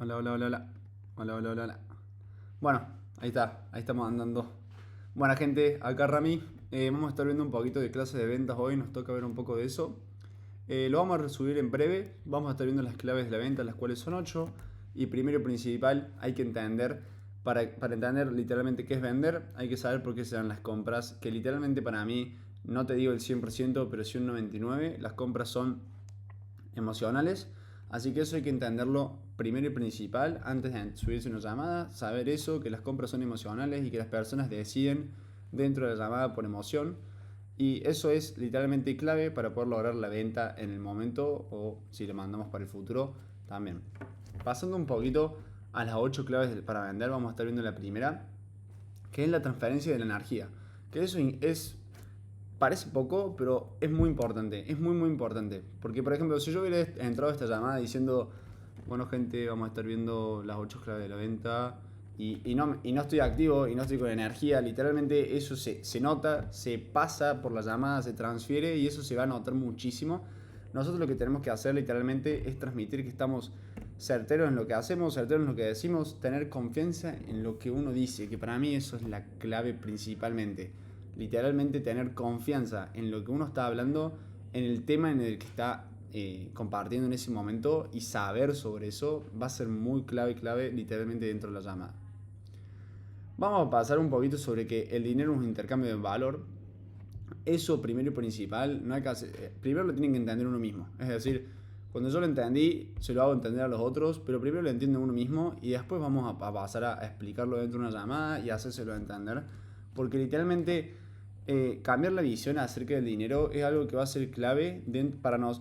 Hola, hola, hola, hola. Hola, hola, hola, hola. Bueno, ahí estamos andando. Buena gente, acá Rami. Vamos a estar viendo un poquito de clase de ventas hoy, nos toca ver un poco de eso. Lo vamos a resubir en breve, vamos a estar viendo las claves de la venta, las cuales son 8. Y primero y principal, hay que entender, para entender literalmente qué es vender, hay que saber por qué se dan las compras, que literalmente para mí, no te digo el 100%, pero sí un 99%, las compras son emocionales. Así que eso hay que entenderlo primero y principal antes de subirse una llamada, saber eso, que las compras son emocionales y que las personas deciden dentro de la llamada por emoción. Y eso es literalmente clave para poder lograr la venta en el momento o si le mandamos para el futuro también. Pasando un poquito a las 8 claves para vender, vamos a estar viendo la primera, que es la transferencia de la energía. Que eso es parece poco, pero es muy importante. Es muy, muy importante. Porque, por ejemplo, si yo hubiera entrado a esta llamada diciendo, bueno, gente, vamos a estar viendo las 8 claves de la venta y no estoy activo y no estoy con energía, literalmente eso se nota, se pasa por la llamada, se transfiere y eso se va a notar muchísimo. Nosotros lo que tenemos que hacer literalmente es transmitir que estamos certeros en lo que hacemos, certeros en lo que decimos, tener confianza en lo que uno dice, que para mí eso es la clave principalmente. Literalmente tener confianza en lo que uno está hablando, en el tema en el que está compartiendo en ese momento y saber sobre eso va a ser muy clave literalmente dentro de la llamada. Vamos a pasar un poquito sobre que el dinero es un intercambio de valor. Eso primero y principal, no hay que hacer, primero lo tienen que entender uno mismo. Es decir, cuando yo lo entendí, se lo hago entender a los otros, pero primero lo entiende uno mismo y después vamos a pasar a explicarlo dentro de una llamada y hacérselo entender. Porque literalmente cambiar la visión acerca del dinero es algo que va a ser clave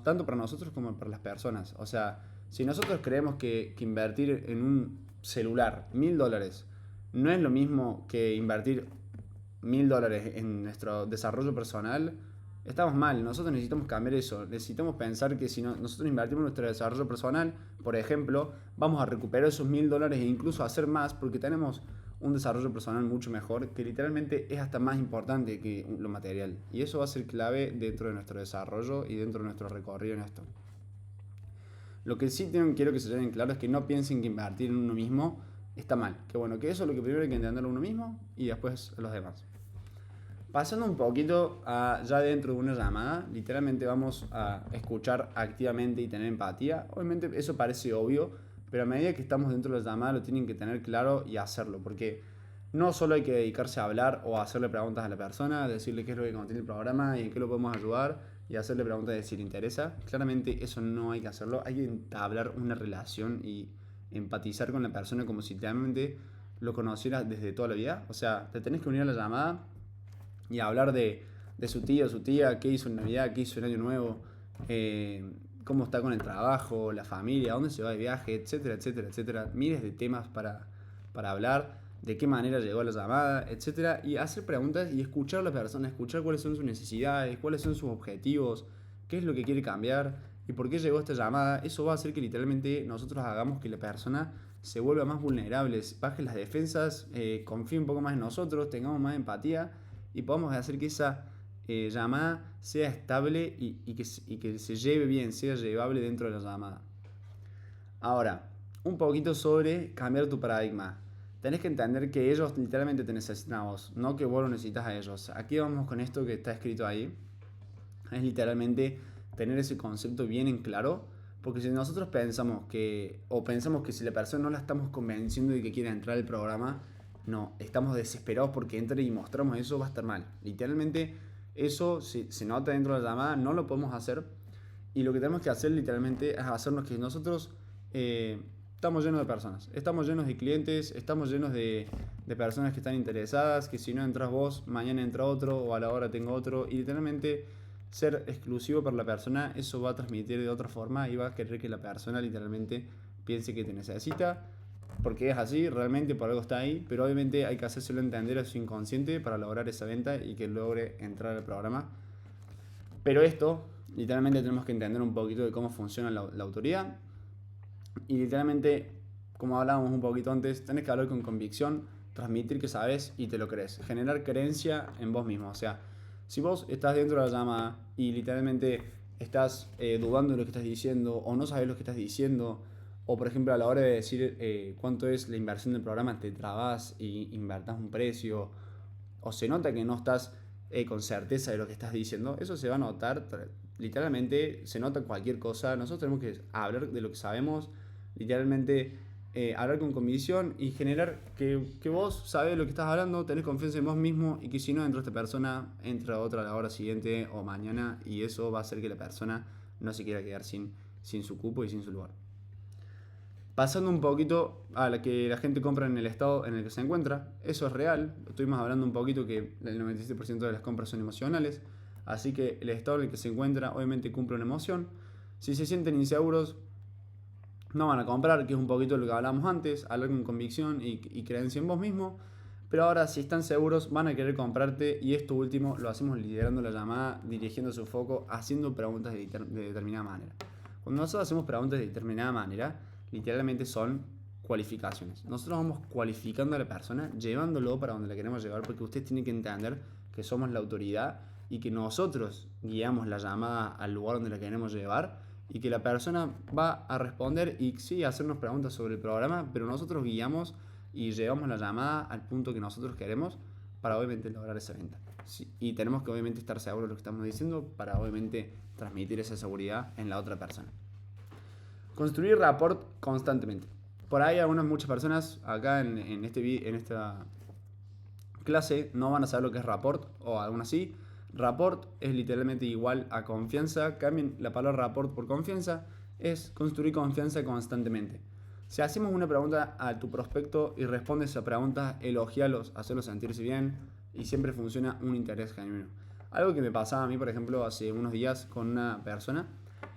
tanto para nosotros como para las personas. O sea, si nosotros creemos que invertir en un celular $1000 no es lo mismo que invertir $1000 en nuestro desarrollo personal, estamos mal. Nosotros necesitamos cambiar eso. Necesitamos pensar que si nosotros invertimos en nuestro desarrollo personal, por ejemplo, vamos a recuperar esos $1000 e incluso hacer más porque tenemos un desarrollo personal mucho mejor que literalmente es hasta más importante que lo material. Y eso va a ser clave dentro de nuestro desarrollo y dentro de nuestro recorrido en esto. Lo que sí quiero que se lleven claro es que no piensen que invertir en uno mismo está mal. Que bueno, que eso es lo que primero hay que entenderlo uno mismo y después los demás. Pasando un poquito a ya dentro de una llamada, literalmente vamos a escuchar activamente y tener empatía. Obviamente eso parece obvio, pero a medida que estamos dentro de la llamada lo tienen que tener claro y hacerlo, porque no solo hay que dedicarse a hablar o a hacerle preguntas a la persona, decirle qué es lo que contiene el programa y en qué lo podemos ayudar y hacerle preguntas de si le interesa. Claramente eso no hay que hacerlo, hay que entablar una relación y empatizar con la persona como si realmente lo conocieras desde toda la vida. O sea, te tenés que unir a la llamada y hablar de su tío, su tía, qué hizo en Navidad, qué hizo en Año Nuevo, cómo está con el trabajo, la familia, dónde se va de viaje, etcétera, etcétera, etcétera. Miles de temas para hablar, de qué manera llegó a la llamada, etcétera. Y hacer preguntas y escuchar a la persona, escuchar cuáles son sus necesidades, cuáles son sus objetivos, qué es lo que quiere cambiar y por qué llegó esta llamada. Eso va a hacer que literalmente nosotros hagamos que la persona se vuelva más vulnerable, baje las defensas, confíe un poco más en nosotros, tengamos más empatía y podamos hacer que esa llamada sea estable y que se lleve bien, sea llevable dentro de la llamada. Ahora, un poquito sobre cambiar tu paradigma. Tenés que entender que ellos literalmente te necesitan a vos, no que vos lo necesitas a ellos. Aquí vamos con esto que está escrito ahí. Es literalmente tener ese concepto bien en claro, porque si nosotros pensamos que si la persona no la estamos convenciendo de que quiera entrar al programa, no, estamos desesperados porque entre y mostramos eso, va a estar mal. Literalmente eso si se nota dentro de la llamada, no lo podemos hacer y lo que tenemos que hacer literalmente es hacernos que nosotros estamos llenos de personas, estamos llenos de clientes, estamos llenos de personas que están interesadas, que si no entras vos, mañana entra otro o a la hora tengo otro y literalmente ser exclusivo para la persona, eso va a transmitir de otra forma y va a querer que la persona literalmente piense que te necesita, porque es así, realmente por algo está ahí, pero obviamente hay que hacérselo entender a su inconsciente para lograr esa venta y que logre entrar al programa. Pero esto, literalmente tenemos que entender un poquito de cómo funciona la autoridad y literalmente, como hablábamos un poquito antes, tenés que hablar con convicción, transmitir que sabes y te lo crees, generar creencia en vos mismo. O sea, si vos estás dentro de la llamada y literalmente estás dudando de lo que estás diciendo o no sabes lo que estás diciendo O por ejemplo a la hora de decir cuánto es la inversión del programa, te trabas y invertás un precio, o se nota que no estás con certeza de lo que estás diciendo, eso se va a notar, literalmente se nota cualquier cosa. Nosotros tenemos que hablar de lo que sabemos, literalmente hablar con convicción y generar que vos sabés de lo que estás hablando, tenés confianza en vos mismo, y que si no entra esta persona, entra otra a la hora siguiente o mañana, y eso va a hacer que la persona no se quiera quedar sin su cupo y sin su lugar. Pasando un poquito a la que la gente compra en el estado en el que se encuentra, eso es real. Estuvimos hablando un poquito que el 97% de las compras son emocionales, así que el estado en el que se encuentra obviamente cumple una emoción. Si se sienten inseguros, no van a comprar, que es un poquito lo que hablábamos antes, hablar con convicción y creencia en vos mismo. Pero ahora, si están seguros, van a querer comprarte, y esto último lo hacemos liderando la llamada, dirigiendo su foco, haciendo preguntas de determinada manera. Cuando nosotros hacemos preguntas de determinada manera, literalmente son cualificaciones. Nosotros vamos cualificando a la persona, llevándolo para donde la queremos llevar, porque usted tiene que entender que somos la autoridad y que nosotros guiamos la llamada al lugar donde la queremos llevar, y que la persona va a responder y sí, hacernos preguntas sobre el programa, pero nosotros guiamos y llevamos la llamada al punto que nosotros queremos para obviamente lograr esa venta. Sí, y tenemos que obviamente estar seguros de lo que estamos diciendo para obviamente transmitir esa seguridad en la otra persona. Construir rapport constantemente. Por ahí muchas personas acá en esta clase no van a saber lo que es rapport, o algo así. Rapport es literalmente igual a confianza. Cambien la palabra rapport por confianza. Es construir confianza constantemente. Si hacemos una pregunta a tu prospecto y respondes a preguntas, elogialos, hacerlos sentirse bien, y siempre funciona un interés genuino. Algo que me pasaba a mí, por ejemplo, hace unos días con una persona,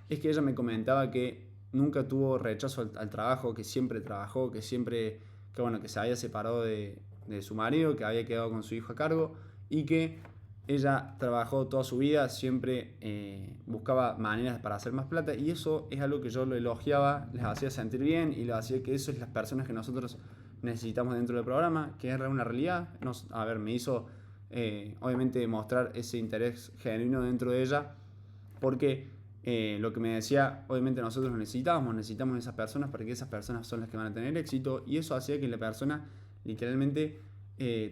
es que ella me comentaba que nunca tuvo rechazo al trabajo, que siempre trabajó, que se había separado de su marido, que había quedado con su hijo a cargo, y que ella trabajó toda su vida, siempre buscaba maneras para hacer más plata, y eso es algo que yo lo elogiaba, les hacía sentir bien y les hacía que eso es las personas que nosotros necesitamos dentro del programa, que es una realidad. Me hizo obviamente mostrar ese interés genuino dentro de ella, porque lo que me decía, obviamente nosotros lo necesitamos esas personas, porque esas personas son las que van a tener éxito, y eso hacía que la persona literalmente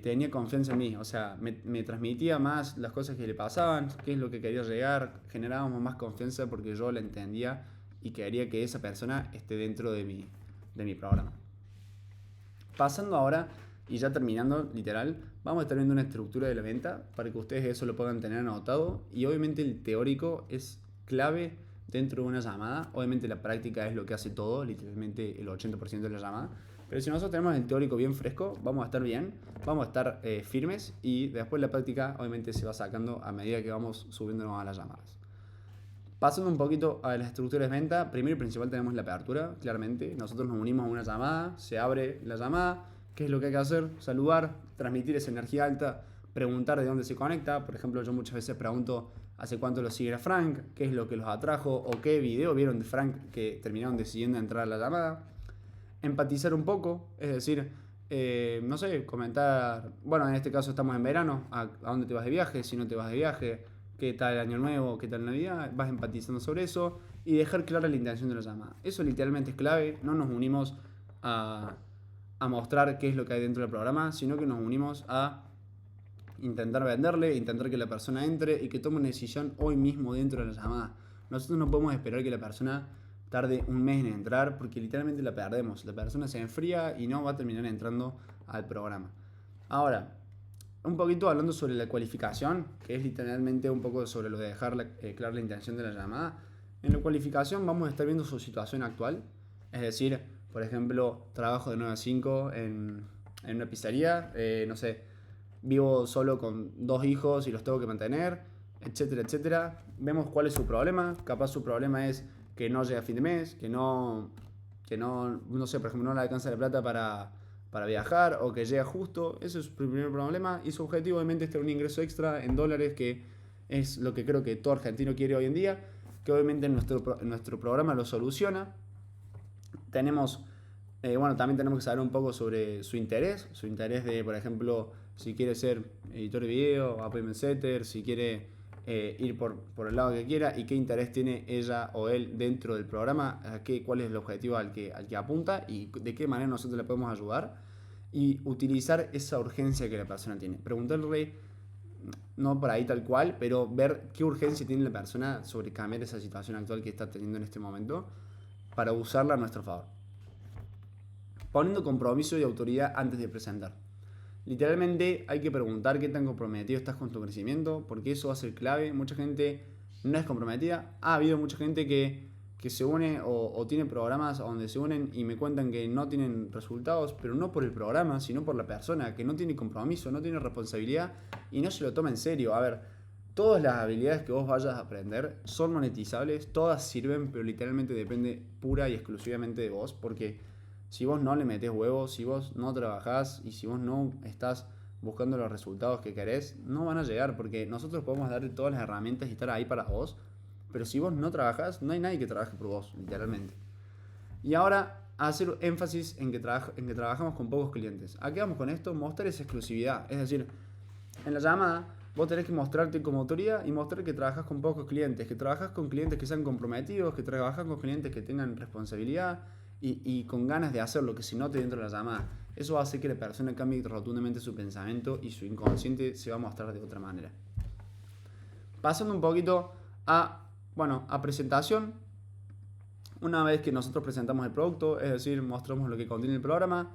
tenía confianza en mí. O sea, me transmitía más las cosas que le pasaban, qué es lo que quería llegar, generábamos más confianza porque yo la entendía y quería que esa persona esté dentro de mi programa. Pasando ahora, y ya terminando, literal, vamos a estar viendo una estructura de la venta para que ustedes eso lo puedan tener anotado, y obviamente el teórico es clave dentro de una llamada. Obviamente la práctica es lo que hace todo, literalmente el 80% de la llamada. Pero si nosotros tenemos el teórico bien fresco, vamos a estar bien, vamos a estar firmes, y después la práctica obviamente se va sacando a medida que vamos subiéndonos a las llamadas. Pasando un poquito a las estructuras de venta, primero y principal tenemos la apertura, claramente. Nosotros nos unimos a una llamada, se abre la llamada. ¿Qué es lo que hay que hacer? Saludar, transmitir esa energía alta, preguntar de dónde se conecta. Por ejemplo, yo muchas veces pregunto hace cuánto lo sigue a Frank, qué es lo que los atrajo, o qué video vieron de Frank que terminaron decidiendo entrar a la llamada. Empatizar un poco, es decir, no sé, comentar, bueno, en este caso estamos en verano, a dónde te vas de viaje, si no te vas de viaje, qué tal el año nuevo, qué tal Navidad, vas empatizando sobre eso y dejar clara la intención de la llamada. Eso literalmente es clave. No nos unimos a mostrar qué es lo que hay dentro del programa, sino que nos unimos a intentar venderle, intentar que la persona entre y que tome una decisión hoy mismo dentro de la llamada. Nosotros no podemos esperar que la persona tarde un mes en entrar, porque literalmente la perdemos. La persona se enfría y no va a terminar entrando al programa. Ahora, un poquito hablando sobre la cualificación, que es literalmente un poco sobre lo de dejar clara la intención de la llamada. En la cualificación vamos a estar viendo su situación actual, es decir, por ejemplo, trabajo de 9 a 5 en una pizzería, no sé, vivo solo con 2 hijos y los tengo que mantener, etcétera, etcétera. Vemos cuál es su problema. Capaz su problema es que no llega a fin de mes, que no sé, por ejemplo, no le alcanza la plata para viajar, o que llega justo. Ese es su primer problema, y su objetivo obviamente es tener un ingreso extra en dólares, que es lo que creo que todo argentino quiere hoy en día, que obviamente nuestro programa lo soluciona. También tenemos que saber un poco sobre su interés de, por ejemplo, si quiere ser editor de video, appointment setter, si quiere ir por el lado que quiera y qué interés tiene ella o él dentro del programa, cuál es el objetivo al que apunta y de qué manera nosotros le podemos ayudar, y utilizar esa urgencia que la persona tiene. Preguntarle, no por ahí tal cual, pero ver qué urgencia tiene la persona sobre cambiar esa situación actual que está teniendo en este momento para usarla a nuestro favor. Poniendo compromiso y autoridad antes de presentar. Literalmente hay que preguntar qué tan comprometido estás con tu crecimiento, porque eso va a ser clave. Mucha gente no es comprometida. Ha habido mucha gente que se une o tiene programas donde se unen y me cuentan que no tienen resultados, pero no por el programa, sino por la persona, que no tiene compromiso, no tiene responsabilidad y no se lo toma en serio. A ver, todas las habilidades que vos vayas a aprender son monetizables, todas sirven, pero literalmente depende pura y exclusivamente de vos, porque si vos no le metés huevos, si vos no trabajás y si vos no estás buscando los resultados que querés, no van a llegar, porque nosotros podemos darte todas las herramientas y estar ahí para vos, pero si vos no trabajás, no hay nadie que trabaje por vos, literalmente. Y ahora, hacer énfasis en que trabajamos con pocos clientes. ¿A qué vamos con esto? Mostrar esa exclusividad. Es decir, en la llamada vos tenés que mostrarte como autoridad y mostrar que trabajas con pocos clientes, que trabajas con clientes que sean comprometidos, que trabajas con clientes que tengan responsabilidad y con ganas de hacer lo que se note dentro de la llamada. Eso va a hacer que la persona cambie rotundamente su pensamiento y su inconsciente se va a mostrar de otra manera. Pasando un poquito a presentación. Una vez que nosotros presentamos el producto, es decir, mostramos lo que contiene el programa,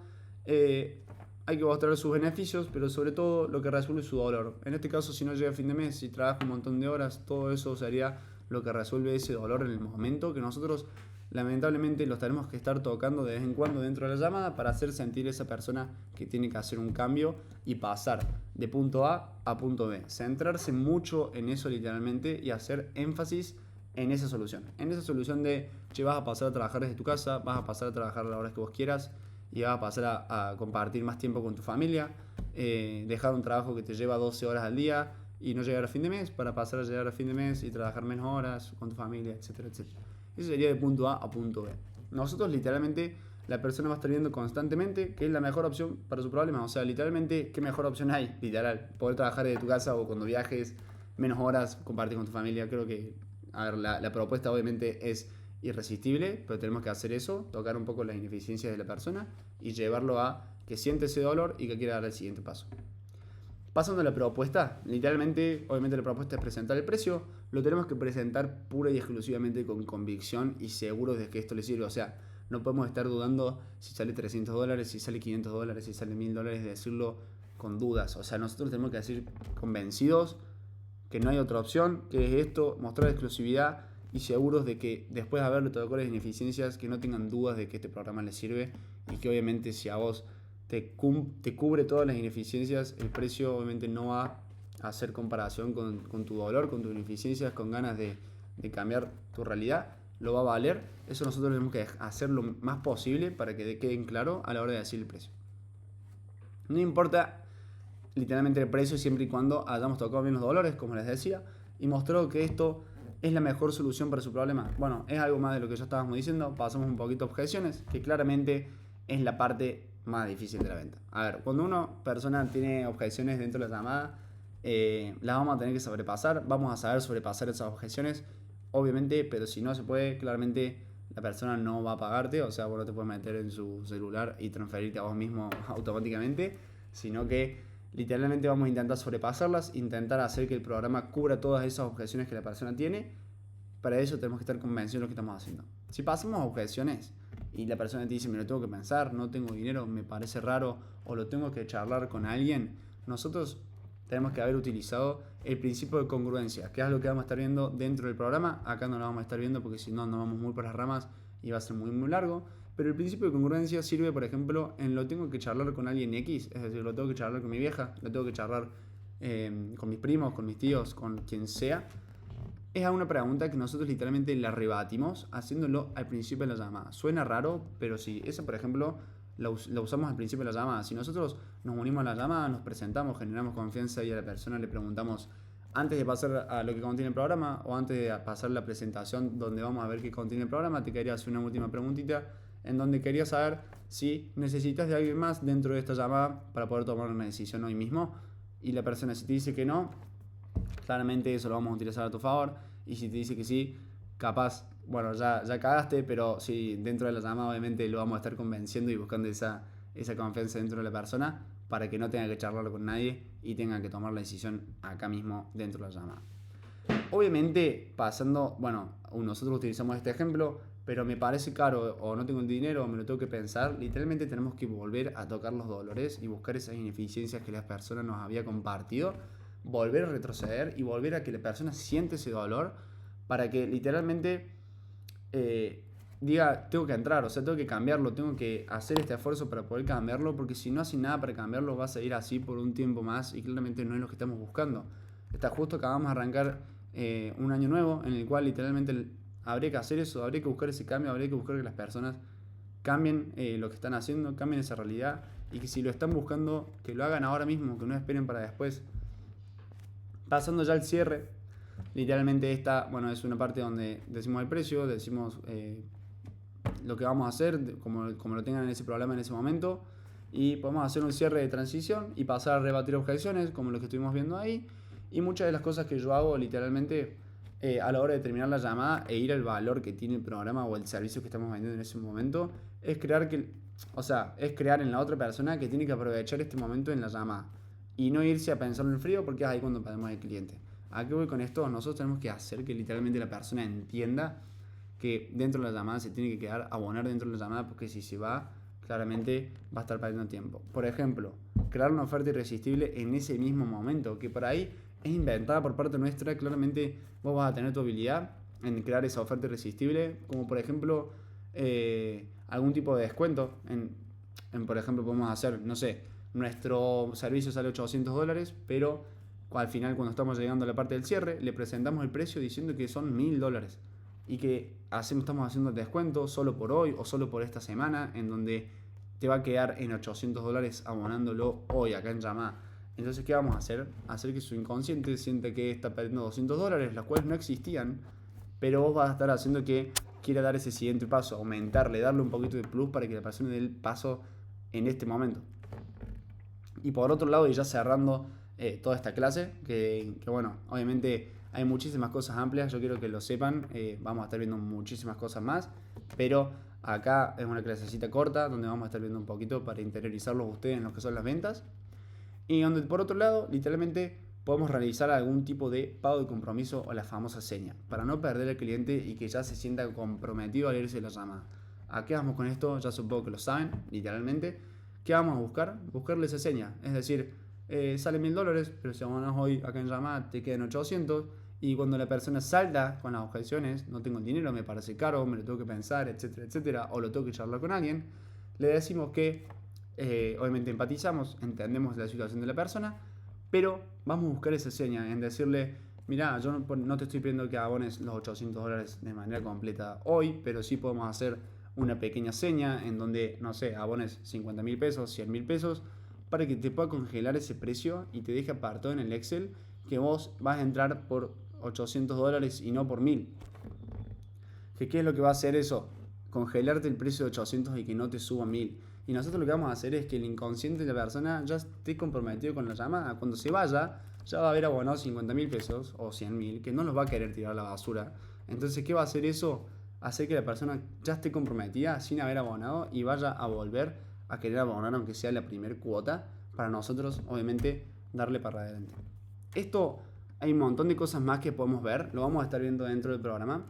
hay que mostrar sus beneficios, pero sobre todo lo que resuelve su dolor. En este caso, si no llega a fin de mes, si trabaja un montón de horas, todo eso sería lo que resuelve ese dolor en el momento, que nosotros lamentablemente los tenemos que estar tocando de vez en cuando dentro de la llamada para hacer sentir a esa persona que tiene que hacer un cambio y pasar de punto A a punto B. Centrarse mucho en eso literalmente y hacer énfasis en esa solución. En esa solución de, vas a pasar a trabajar desde tu casa, vas a pasar a trabajar a la hora que vos quieras y vas a pasar a compartir más tiempo con tu familia, dejar un trabajo que te lleva 12 horas al día y no llegar a fin de mes para pasar a llegar a fin de mes y trabajar menos horas con tu familia, etcétera, etcétera. Eso sería de punto A a punto B. Nosotros literalmente, la persona va a estar viendo constantemente qué es la mejor opción para su problema. O sea, literalmente, ¿qué mejor opción hay? Literal, poder trabajar desde tu casa o cuando viajes, menos horas, compartir con tu familia. Creo que, a ver, la propuesta obviamente es irresistible, pero tenemos que hacer eso, tocar un poco las ineficiencias de la persona y llevarlo a que siente ese dolor y que quiera dar el siguiente paso. Pasando a la propuesta, literalmente, obviamente la propuesta es presentar el precio, lo tenemos que presentar pura y exclusivamente con convicción y seguros de que esto le sirve. O sea, no podemos estar dudando si sale $300, si sale $500, si sale $1000, de decirlo con dudas. O sea, nosotros tenemos que decir convencidos que no hay otra opción, que es esto, mostrar exclusividad y seguros de que después de haberle tocado las ineficiencias, que no tengan dudas de que este programa les sirve y que obviamente si a vos te cubre todas las ineficiencias, el precio obviamente no va a hacer comparación con tu dolor, con tus ineficiencias, con ganas de cambiar tu realidad, lo va a valer. Eso nosotros tenemos que hacer lo más posible para que queden claro a la hora de decir el precio. No importa literalmente el precio siempre y cuando hayamos tocado bien los dolores, como les decía, y mostró que esto es la mejor solución para su problema. Bueno, es algo más de lo que ya estábamos diciendo. Pasamos un poquito a objeciones, que claramente es la parte más difícil de la venta. A ver, cuando una persona tiene objeciones dentro de la llamada, las vamos a tener que sobrepasar. Vamos a saber sobrepasar esas objeciones, obviamente, pero si no se puede, claramente la persona no va a pagarte. O sea, vos no te puedes meter en su celular y transferirte a vos mismo automáticamente, sino que literalmente vamos a intentar sobrepasarlas, intentar hacer que el programa cubra todas esas objeciones que la persona tiene. Para eso tenemos que estar convencidos de lo que estamos haciendo. Si pasamos objeciones y la persona te dice, me lo tengo que pensar, no tengo dinero, me parece raro, o lo tengo que charlar con alguien, nosotros tenemos que haber utilizado el principio de congruencia, que es lo que vamos a estar viendo dentro del programa. Acá no lo vamos a estar viendo porque si no nos vamos muy por las ramas y va a ser muy muy largo. Pero el principio de congruencia sirve, por ejemplo, en lo tengo que charlar con alguien X, es decir, lo tengo que charlar con mi vieja, lo tengo que charlar con mis primos, con mis tíos, con quien sea. Es una pregunta que nosotros literalmente la rebatimos haciéndolo al principio de la llamada. Suena raro, pero si esa, por ejemplo, la usamos al principio de la llamada. Si nosotros nos unimos a la llamada, nos presentamos, generamos confianza y a la persona le preguntamos antes de pasar a lo que contiene el programa o antes de pasar la presentación donde vamos a ver qué contiene el programa, te quería hacer una última preguntita en donde quería saber si necesitas de alguien más dentro de esta llamada para poder tomar una decisión hoy mismo. Y la persona, si te dice que no, claramente eso lo vamos a utilizar a tu favor. Y si te dice que sí, capaz, bueno, ya cagaste, pero si dentro de la llamada obviamente lo vamos a estar convenciendo y buscando esa confianza dentro de la persona para que no tenga que charlarlo con nadie y tenga que tomar la decisión acá mismo dentro de la llamada. Obviamente, pasando, bueno, nosotros utilizamos este ejemplo, pero me parece caro o no tengo el dinero o me lo tengo que pensar, literalmente tenemos que volver a tocar los dolores y buscar esas ineficiencias que la persona nos había compartido, volver a retroceder y volver a que la persona siente ese dolor para que literalmente diga, tengo que entrar, o sea, tengo que cambiarlo, tengo que hacer este esfuerzo para poder cambiarlo, porque si no haces nada para cambiarlo vas a ir así por un tiempo más y claramente no es lo que estamos buscando. Está justo, acabamos de arrancar un año nuevo en el cual literalmente habría que hacer eso, habría que buscar ese cambio, habría que buscar que las personas cambien lo que están haciendo, cambien esa realidad y que si lo están buscando, que lo hagan ahora mismo, que no esperen para después. Pasando ya al cierre, literalmente esta, bueno, es una parte donde decimos el precio, decimos lo que vamos a hacer, como lo tengan en ese programa en ese momento, y podemos hacer un cierre de transición y pasar a rebatir objeciones, como lo que estuvimos viendo ahí. Y muchas de las cosas que yo hago literalmente a la hora de terminar la llamada e ir al valor que tiene el programa o el servicio que estamos vendiendo en ese momento, es crear en la otra persona que tiene que aprovechar este momento en la llamada y no irse a pensarlo en frío, porque es ahí cuando perdemos al cliente. ¿A qué voy con esto? Nosotros tenemos que hacer que literalmente la persona entienda que dentro de la llamada se tiene que quedar, abonar dentro de la llamada, porque si se va, claramente va a estar perdiendo tiempo. Por ejemplo, crear una oferta irresistible en ese mismo momento, que por ahí es inventada por parte nuestra. Claramente vos vas a tener tu habilidad en crear esa oferta irresistible, como por ejemplo algún tipo de descuento. Por ejemplo, podemos hacer, no sé, nuestro servicio sale $800, pero al final, cuando estamos llegando a la parte del cierre, le presentamos el precio diciendo que son $1000 y que estamos haciendo el descuento solo por hoy o solo por esta semana, en donde te va a quedar en $800 abonándolo hoy acá en llamada. Entonces, ¿qué vamos a hacer? Hacer que su inconsciente sienta que está perdiendo $200, las cuales no existían, pero vos vas a estar haciendo que quiera dar ese siguiente paso, aumentarle, darle un poquito de plus para que la persona dé el paso en este momento. Y por otro lado, y ya cerrando toda esta clase, que bueno, obviamente hay muchísimas cosas amplias, yo quiero que lo sepan, vamos a estar viendo muchísimas cosas más, pero acá es una clasecita corta donde vamos a estar viendo un poquito para interiorizarlos ustedes en lo que son las ventas. Y donde por otro lado, literalmente podemos realizar algún tipo de pago de compromiso o la famosa seña, para no perder al cliente y que ya se sienta comprometido al irse de la llamada. ¿A qué vamos con esto? Ya supongo que lo saben, literalmente. ¿Qué vamos a buscar? Buscarle esa seña. Es decir, sale $1000, pero si abonas hoy acá en llamada te quedan 800. Y cuando la persona salta con las objeciones, no tengo el dinero, me parece caro, me lo tengo que pensar, etcétera, etcétera, o lo tengo que charlar con alguien, le decimos que obviamente empatizamos, entendemos la situación de la persona, pero vamos a buscar esa seña en decirle, mirá, yo no te estoy pidiendo que abones los $800 de manera completa hoy, pero sí podemos hacer una pequeña seña en donde, no sé, abones 50.000 pesos, 100.000 pesos, para que te pueda congelar ese precio y te deje apartado en el Excel que vos vas a entrar por $800 y no por 1000. ¿Qué es lo que va a hacer eso? Congelarte el precio de 800 y que no te suba 1000. Y nosotros lo que vamos a hacer es que el inconsciente de la persona ya esté comprometido con la llamada. Cuando se vaya, ya va a haber abonado 50.000 pesos o 100.000, que no los va a querer tirar a la basura. Entonces, ¿qué va a hacer eso? Hacer que la persona ya esté comprometida sin haber abonado y vaya a volver a querer abonar, aunque sea la primera cuota, para nosotros, obviamente, darle para adelante. Esto, hay un montón de cosas más que podemos ver, lo vamos a estar viendo dentro del programa.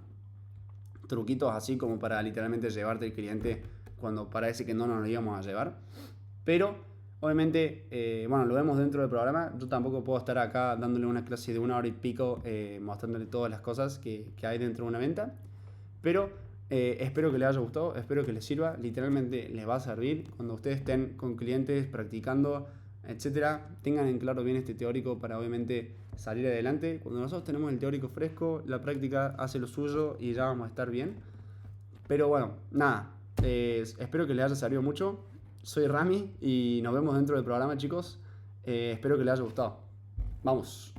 Truquitos así como para literalmente llevarte el cliente cuando parece que no nos lo íbamos a llevar. Pero, obviamente, bueno, lo vemos dentro del programa. Yo tampoco puedo estar acá dándole una clase de 1 hora y pico, mostrándole todas las cosas que hay dentro de una venta. Pero espero que les haya gustado, espero que les sirva. Literalmente les va a servir cuando ustedes estén con clientes practicando, etcétera. Tengan en claro bien este teórico para obviamente salir adelante. Cuando nosotros tenemos el teórico fresco, la práctica hace lo suyo y ya vamos a estar bien. Pero bueno, nada, espero que les haya servido mucho. Soy Rami y nos vemos dentro del programa, chicos. Espero que les haya gustado. Vamos.